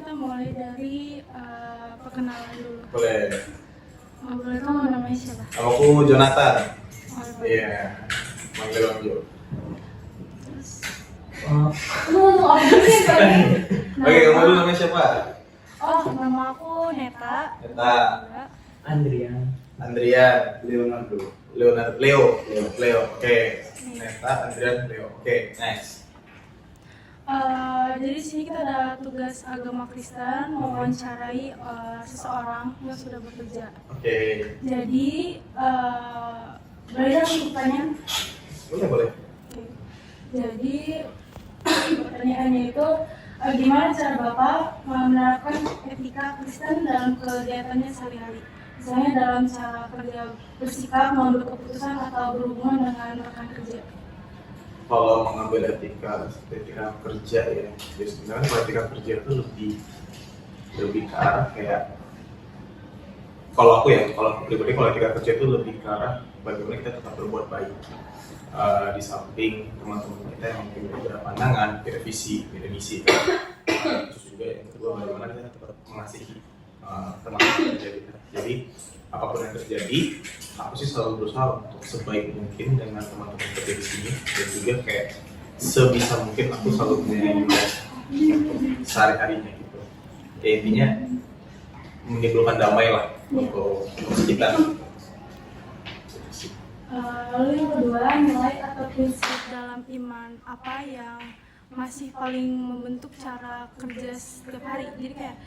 kita mulai dari perkenalan dulu. Boleh. Boleh tahu namanya siapa? Aku Jonathan. Oh, Iya. Manggil Om Jo. Terus, Oke, kamu dulu namanya siapa? nama aku Neta. Neta. Andrian. Andrian. Leonardo. Leo. Oke. Neta, Andrian, Leo. Oke, nice. Jadi di sini kita ada tugas agama Kristen mewawancarai seseorang yang sudah bekerja. Oke. Jadi boleh dong pertanyaan? Boleh. Oke. Jadi pertanyaannya itu gimana cara Bapak menerapkan etika Kristen dalam kegiatannya sehari-hari? Misalnya dalam cara kerja bersikap, mengambil keputusan atau berhubungan dengan rekan kerja. Kalau mengambil etika kerja ya, sebenarnya kalau etika kerja itu lebih ke arah kayak, kalau aku pribadi, kalau etika kerja itu lebih ke arah bagaimana kita tetap berbuat baik di samping teman-teman kita yang mungkin berbeda pandangan, beda visi, beda misi kan. Terus juga yang kedua, bagaimana kita tetap mengasihi teman-teman kerja kita. Jadi apapun yang terjadi, aku sih selalu berusaha untuk sebaik mungkin dengan teman-teman kerja di sini, dan juga kayak sebisa mungkin aku selalu menjadi sehari-harinya gitu. Ya, intinya menimbulkan damai lah untuk sekitar. Lalu yang kedua, nilai atau prinsip dalam iman apa yang masih paling membentuk cara kerja setiap hari. Jadi kayak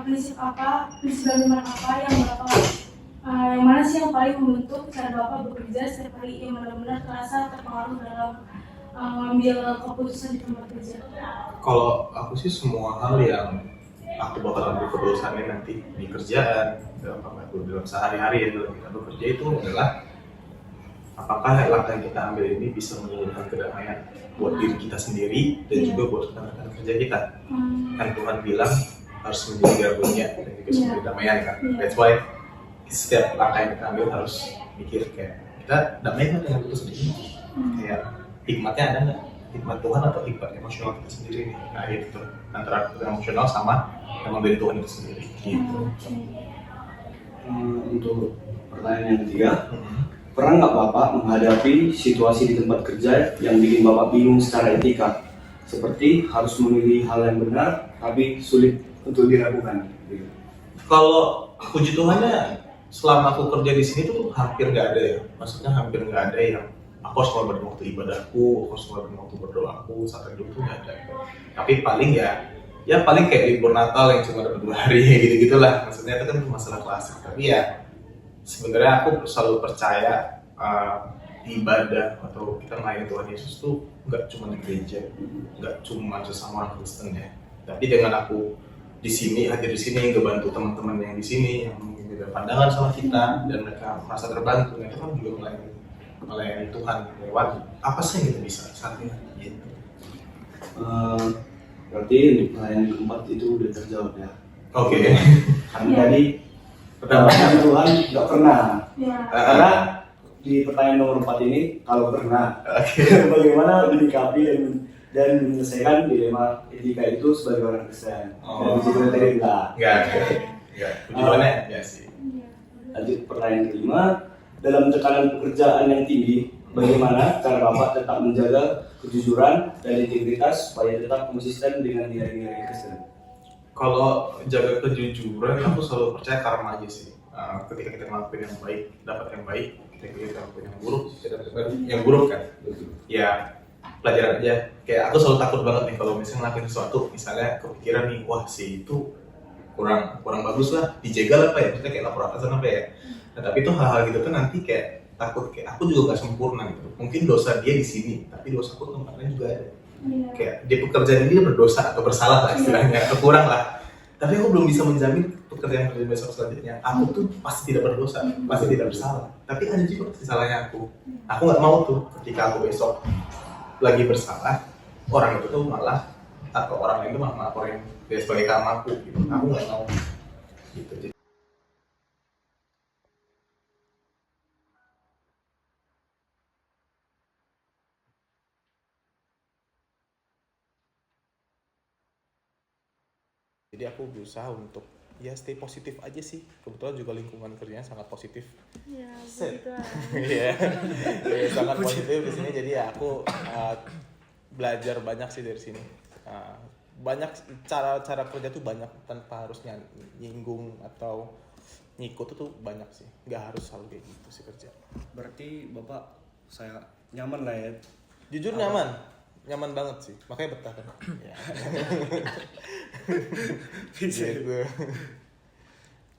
prinsip dalam iman apa yang Bapak yang mana sih yang paling membentuk cara Bapak bekerja setiap hari yang benar-benar terasa terpengaruh dalam mengambil keputusan di tempat kerja? Kalau aku sih semua hal yang aku bakal ambil keputusannya nanti di kerjaan, dalam sehari-hari ya, dalam kita bekerja itu adalah apakah langkah yang kita ambil ini bisa menurunkan kedamaian buat diri kita sendiri dan juga buat rekan-rekan kerja kita. Kan Tuhan bilang harus menjaga dunia dan juga sumber kedamaian kan. That's why setiap langkah yang kita ambil harus mikir kayak kita damai kan dengan diri sendiri. Kayak hikmatnya ada nggak? Hikmat Tuhan atau hikmat emosional kita sendiri nih? Nah itu antara emosional sama emang dari Tuhan itu sendiri. Gitu. Untuk pertanyaan yang ketiga, pernah nggak Bapak menghadapi situasi di tempat kerja yang bikin Bapak bingung secara etika? Seperti harus memilih hal yang benar, tapi sulit untuk dilakukan. Kalau puji Tuhannya, selama aku kerja di sini tuh hampir nggak ada ya. Maksudnya hampir nggak ada yang aku harus ngorbanin waktu ibadahku, aku harus ngorbanin waktu berdoaku, saat hidup tuh nggak ada. Tapi paling paling kayak libur Natal yang cuma dapat 2 hari gitu-gitulah. Maksudnya itu kan masalah klasik. Tapi ya sebenarnya aku selalu percaya ibadah atau kita melayani Tuhan Yesus tuh nggak cuma di gereja, nggak cuma sesama orang Kristen ya. Tapi dengan aku di sini, hadir di sini, ngebantu teman-teman yang di sini yang mungkin beda pandangan sama kita dan mereka merasa terbantu, itu kan juga melayani Tuhan lewat apa sih yang kita bisa saat ini gitu. Berarti untuk pertanyaan keempat itu udah terjawab ya. Oke. Karena tadi pertanyaan Tuhan nggak pernah. Karena di pertanyaan nomor 4 ini kalau pernah, bagaimana menyikapi dan menyelesaikan dilema etika itu sebagai orang Kristen. Dan di situ tadi enggak. Tujuannya ya sih. Lanjut pertanyaan kelima, dalam tekanan pekerjaan yang tinggi, bagaimana cara Bapak tetap menjaga kejujuran dan integritas supaya tetap konsisten dengan nilai-nilai Kristen? Kalau jaga kejujuran, aku selalu percaya karma aja sih. Ketika kita ngelakuin yang baik, dapat yang baik. Ketika kita ngelakuin yang buruk, kita dapat yang buruk kan. Ya pelajaran aja. Kayak aku selalu takut banget nih kalau misalnya ngelakuin sesuatu, misalnya kepikiran nih, wah si itu kurang bagus lah, dijegal apa ya, maksudnya kayak lapor atasan apa ya. Nah, tapi itu hal-hal gitu kan nanti kayak takut, kayak aku juga gak sempurna gitu. Mungkin dosa dia di sini, tapi dosa aku tempatnya juga ada. Kayak di pekerjaan ini dia berdosa atau bersalah lah istilahnya, atau kurang lah. Tapi aku belum bisa menjamin pekerjaan besok selanjutnya aku tuh pasti tidak berdosa, pasti tidak bersalah. Tapi ada juga kesalahannya aku. Aku nggak mau tuh ketika aku besok lagi bersalah, orang itu tuh malah atau orang lain tuh malah ngelaporin dia sebagai karmaku gitu. Aku nggak mau gitu. Jadi aku berusaha untuk ya stay positif aja sih. Kebetulan juga lingkungan kerjanya sangat positif. Ya, Set. begitu lah. Iya. Iya, sangat positif di sini. Jadi ya aku belajar banyak sih dari sini. Banyak cara kerja tuh banyak, tanpa harus nyinggung atau ngikut tuh banyak sih. Nggak harus selalu kayak gitu sih kerja. Berarti Bapak saya nyaman lah ya. Jujur nyaman banget sih. Makanya betah kan. Ya. Bisa. Gitu.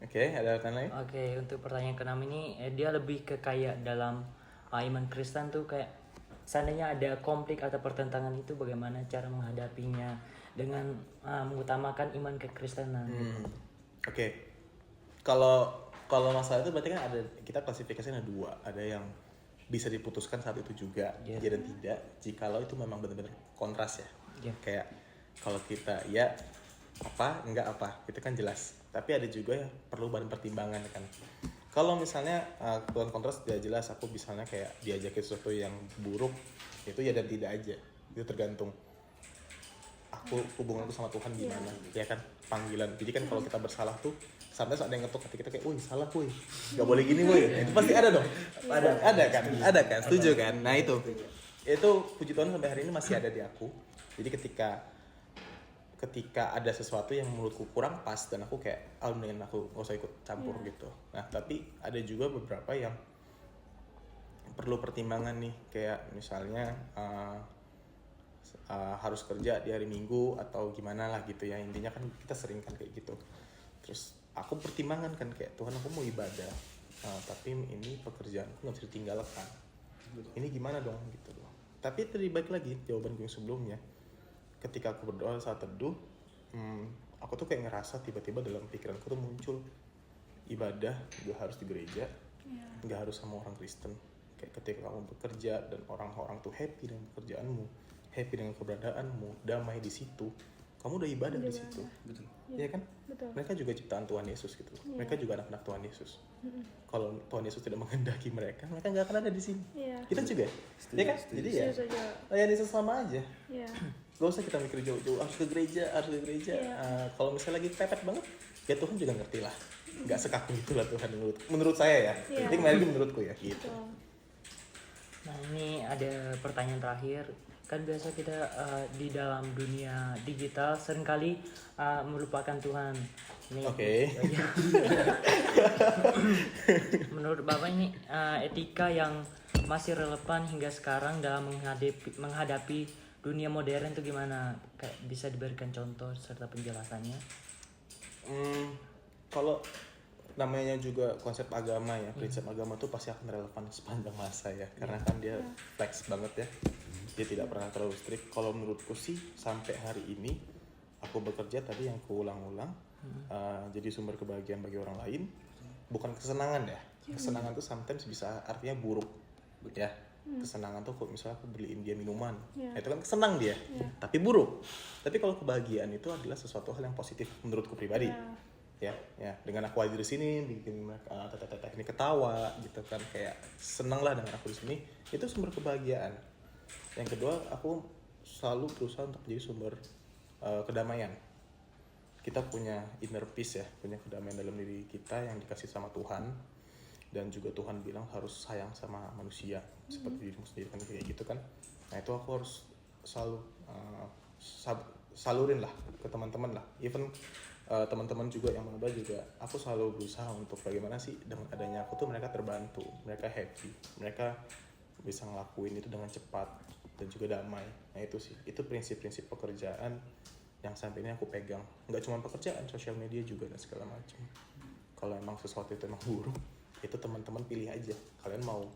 Oke, ada pertanyaan lain? Oke, untuk pertanyaan ke-6 ini dia lebih ke kayak dalam iman Kristen tuh kayak seandainya ada konflik atau pertentangan itu bagaimana cara menghadapinya dengan mengutamakan iman kekristenan. Oke. Kalau masalah itu berarti kan ada, kita klasifikasinya ada dua. Ada yang bisa diputuskan saat itu juga, ya dan tidak. Jikalau itu memang benar-benar kontras ya. Kayak kalau kita ya apa, enggak apa, itu kan jelas. Tapi ada juga yang perlu bahan pertimbangan kan. Kalau misalnya kebetulan kontras tidak jelas, aku misalnya kayak diajakin sesuatu yang buruk, itu ya dan tidak aja. Itu tergantung hubunganku sama Tuhan gimana, ya kan, panggilan. Jadi kan kalau kita bersalah tuh, sampai ada yang ngetuk hati kita kayak, wih salah wih, nggak boleh gini wih. Itu pasti ada dong. Ada kan, setuju kan? Nah itu puji Tuhan sampai hari ini masih ada di aku. Jadi ketika ada sesuatu yang menurutku kurang pas dan aku kayak mendingan aku nggak usah ikut campur gitu. Nah tapi ada juga beberapa yang perlu pertimbangan nih, kayak misalnya harus kerja di hari Minggu atau gimana lah gitu ya, intinya kan kita sering kan kayak gitu. Terus aku pertimbangan kan kayak, Tuhan aku mau ibadah, tapi ini pekerjaanku nggak bisa ditinggalkan, ini gimana dong gitu loh. Tapi tadi balik lagi jawaban gue yang sebelumnya, ketika aku berdoa saat teduh, aku tuh kayak ngerasa tiba-tiba dalam pikiranku tuh muncul, ibadah gak harus di gereja, gak harus sama orang Kristen. Kayak ketika kamu bekerja dan orang-orang tuh happy dengan pekerjaanmu, happy dengan keberadaanmu, damai di situ, kamu udah ibadah di situ. Betul. Iya kan? Betul. Mereka juga ciptaan Tuhan Yesus gitu. Mereka juga anak-anak Tuhan Yesus. Kalau Tuhan Yesus tidak menghendaki mereka nggak akan ada di sini. Kita juga, ya kan? Jadi ya, layani sesama aja. Gak usah kita mikir jauh-jauh, harus ke gereja. Kalau misalnya lagi pepet banget, ya Tuhan juga ngerti lah. Gak sekaku itulah Tuhan menurut saya ya. Ini kemarin menurutku ya gitu. Nah ini ada pertanyaan terakhir. Kan biasa kita di dalam dunia digital seringkali melupakan Tuhan. Oke. Menurut Bapak ini etika yang masih relevan hingga sekarang dalam menghadapi dunia modern itu gimana? Kayak bisa diberikan contoh serta penjelasannya? Kalau namanya juga konsep agama ya, prinsip agama tuh pasti akan relevan sepanjang masa ya, karena kan dia flex banget ya, dia tidak pernah terlalu strict. Kalau menurutku sih sampai hari ini aku bekerja tadi yang kuulang-ulang, jadi sumber kebahagiaan bagi orang lain, bukan kesenangan ya. Kesenangan tuh sometimes bisa artinya buruk ya. Kesenangan tuh kalau misalnya aku beliin dia minuman, itu kan kesenang dia, tapi buruk. Tapi kalau kebahagiaan itu adalah sesuatu hal yang positif menurutku pribadi. Ya, dengan aku hadir di sini bikin mereka teteh ini ketawa gitu kan, kayak seneng lah dengan aku di sini, itu sumber kebahagiaan. Yang kedua, aku selalu berusaha untuk menjadi sumber kedamaian. Kita punya inner peace ya, punya kedamaian dalam diri kita yang dikasih sama Tuhan, dan juga Tuhan bilang harus sayang sama manusia seperti dirimu sendiri kan, kayak gitu kan. Nah itu aku harus selalu salurin lah ke teman-teman lah, even teman-teman juga yang muda juga, aku selalu berusaha untuk bagaimana sih dengan adanya aku tuh mereka terbantu, mereka happy, mereka bisa ngelakuin itu dengan cepat dan juga damai. Nah itu sih, itu prinsip-prinsip pekerjaan yang sampai ini aku pegang. Nggak cuma pekerjaan, sosial media juga dan segala macam. Kalau emang sesuatu itu emang buruk, itu teman-teman pilih aja, kalian mau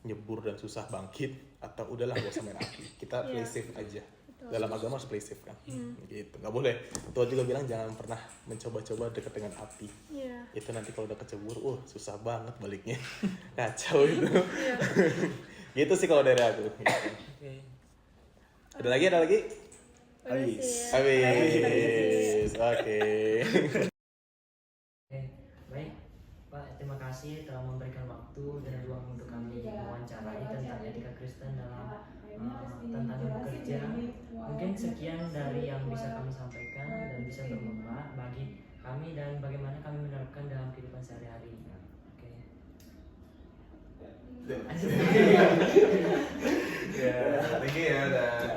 nyebur dan susah bangkit atau udahlah gak usah main api, kita play safe aja. Dalam agama harus play safe kan, gitu, nggak boleh. Tuhan juga bilang jangan pernah mencoba-coba dekat dengan api. Itu nanti kalau udah kecebur, susah banget baliknya, kacau itu. Gitu sih kalau dari aku. Ada lagi? Habis. Oke. Baik, Pak, terima kasih telah memberikan waktu dan ruang untuk kami mewawancarai tentang etika Kristen dalam tantangan bekerja Mungkin sekian dari yang bisa kami sampaikan dan bisa bermanfaat bagi kami dan bagaimana kami menerapkan dalam kehidupan sehari-hari. Oke. Ya, thank you ya.